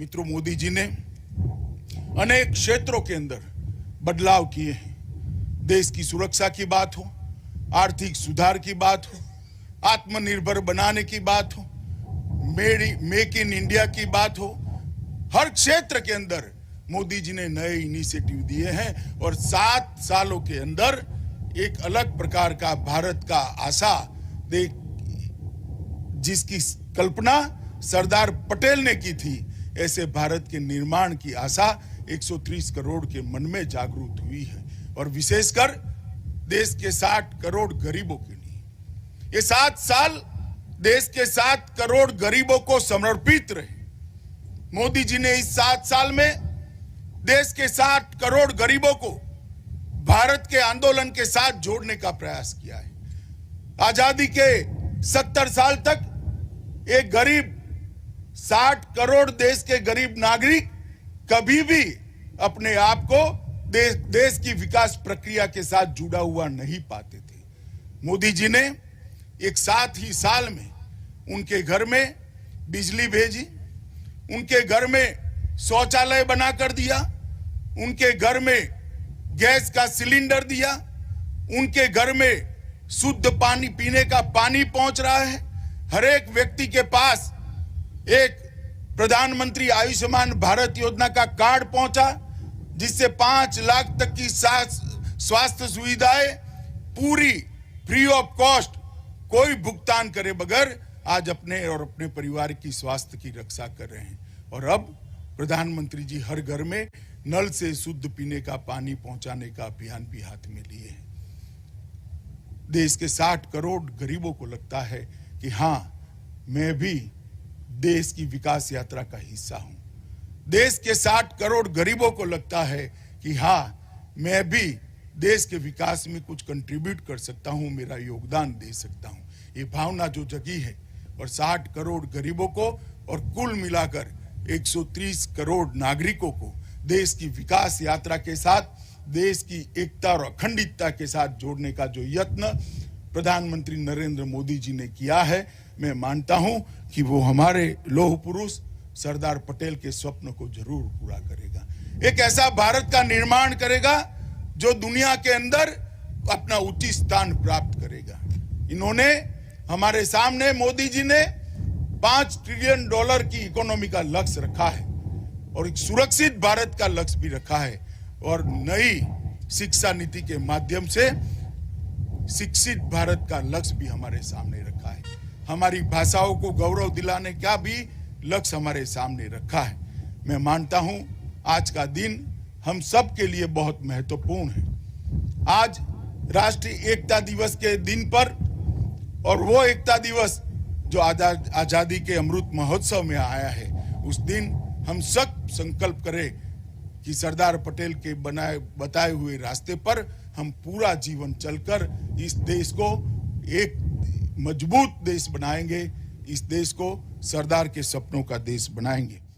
मित्रों, मोदी जी ने अनेक क्षेत्रों के अंदर बदलाव किए हैं। देश की सुरक्षा की बात हो, आर्थिक सुधार की बात हो, आत्मनिर्भर बनाने की बात हो, मेक इन इंडिया की बात हो, हर क्षेत्र के अंदर मोदी जी ने नए इनिशिएटिव दिए हैं और 7 सालों के अंदर एक अलग प्रकार का भारत का आशा जिसकी कल्पना सरदार पटेल ने की थी, ऐसे भारत के निर्माण की आशा 130 करोड़ के मन में जागृत हुई है और विशेषकर देश के 60 करोड़ गरीबों के लिए ये 7 साल देश के 7 करोड़ गरीबों को समर्पित रहे। मोदी जी ने इस 7 साल में देश के 60 करोड़ गरीबों को भारत के आंदोलन के साथ जोड़ने का प्रयास किया है। आजादी के 70 साल तक एक गरीब 60 करोड़ देश के गरीब नागरिक कभी भी अपने आप को देश की विकास प्रक्रिया के साथ जुड़ा हुआ नहीं पाते थे। मोदी जी ने एक 7 ही साल में उनके घर में बिजली भेजी, उनके घर में शौचालय बनाकर दिया, उनके घर में गैस का सिलेंडर दिया, उनके घर में शुद्ध पानी पीने का पानी पहुंच रहा है। हर एक व्यक्ति के पास एक प्रधानमंत्री आयुष्मान भारत योजना का कार्ड पहुंचा, जिससे 5 लाख तक की स्वास्थ्य सुविधाएं पूरी फ्री ऑफ कॉस्ट, कोई भुगतान करे बगैर आज अपने और अपने परिवार की स्वास्थ्य की रक्षा कर रहे हैं। और अब प्रधानमंत्री जी हर घर में नल से शुद्ध पीने का पानी पहुंचाने का अभियान भी हाथ में लिए हैं। देश के 60 करोड़ गरीबों को लगता है कि हां, मैं भी देश की विकास यात्रा का हिस्सा हूं। देश के 60 करोड़ गरीबों को लगता है कि हां, मैं भी देश के विकास में कुछ कंट्रीब्यूट कर सकता हूं, मेरा योगदान दे सकता हूं। ये भावना जो जगी है और 60 करोड़ गरीबों को और कुल मिलाकर 130 करोड़ नागरिकों को देश की विकास यात्रा के साथ, देश की एकता और अखंडता के साथ जोड़ने का जो यत्न प्रधानमंत्री नरेंद्र मोदी जी ने किया है, मैं मानता हूं कि वो हमारे लौह पुरुष सरदार पटेल के स्वप्न को जरूर पूरा करेगा। एक ऐसा भारत का निर्माण करेगा जो दुनिया के अंदर अपना उचित स्थान प्राप्त करेगा। इन्होंने हमारे सामने, मोदी जी ने $5 ट्रिलियन की इकोनॉमी का लक्ष्य रखा है और एक सुरक्षित भारत का लक्ष्य भी रखा है और नई शिक्षा नीति के माध्यम से शिक्षित भारत का लक्ष्य भी हमारे सामने रखा है। हमारी भाषाओं को गौरव दिलाने का भी लक्ष्य हमारे सामने रखा है। मैं मानता हूं आज का दिन हम सब के लिए बहुत महत्वपूर्ण है। आज राष्ट्रीय एकता दिवस के दिन पर, और वो एकता दिवस जो आजादी के अमृत महोत्सव में आया है, उस दिन हम सब संकल्प करें कि सरदार पटेल के बताए हुए रास्ते पर हम पूरा जीवन चलकर इस देश को एक मजबूत देश बनाएंगे, इस देश को सरदार के सपनों का देश बनाएंगे।